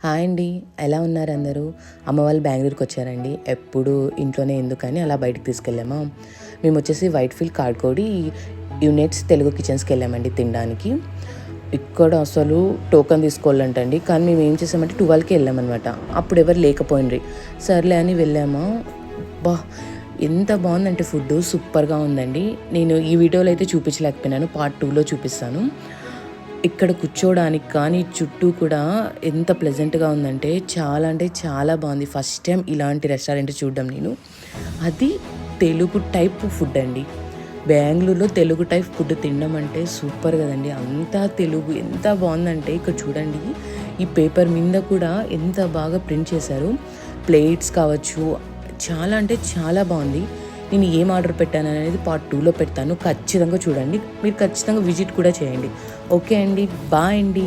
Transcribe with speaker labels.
Speaker 1: Hi అండి, ఎలా ఉన్నారు అందరూ? అమ్మ వాళ్ళు బెంగళూరుకి వచ్చారండి. ఎప్పుడు ఇంట్లోనే ఎందుకని అలా బయటికి తీసుకెళ్ళామా. మేము వచ్చేసి వైట్ఫీల్డ్ కాడ్కోడి యూనిట్స్ తెలుగు కిచెన్స్కి వెళ్ళామండి తినడానికి. ఇక్కడ అసలు టోకెన్ తీసుకోవాలంటండి, కానీ మేము ఏం చేసామంటే 12కి వెళ్ళామన్నమాట. అప్పుడు ఎవరు లేకపోయినరి, సర్లే అని వెళ్ళామా. బా ఎంత బాగుందంటే ఫుడ్ సూపర్గా ఉందండి. నేను ఈ వీడియోలో అయితే చూపించలేకపోయినాను, పార్ట్ 2లో చూపిస్తాను. ఇక్కడ కూర్చోవడానికి కానీ చుట్టూ కూడా ఎంత ప్లెజెంట్గా ఉందంటే చాలా అంటే చాలా బాగుంది. ఫస్ట్ టైం ఇలాంటి రెస్టారెంట్ చూడడం నేను. అది తెలుగు టైప్ ఫుడ్ అండి. బెంగళూరులో తెలుగు టైప్ ఫుడ్ తినడం అంటే సూపర్ కదండి. అంతా తెలుగు ఎంత బాగుందంటే ఇక్కడ చూడండి, ఈ పేపర్ మీద కూడా ఎంత బాగా ప్రింట్ చేశారు. ప్లేట్స్ కావచ్చు, చాలా అంటే చాలా బాగుంది. నేను ఏం ఆర్డర్ పెట్టాను అనేది పార్ట్ 2లో పెడతాను. ఖచ్చితంగా చూడండి, మీరు ఖచ్చితంగా విజిట్ కూడా చేయండి. ఓకే అండి, బాయ్ అండి.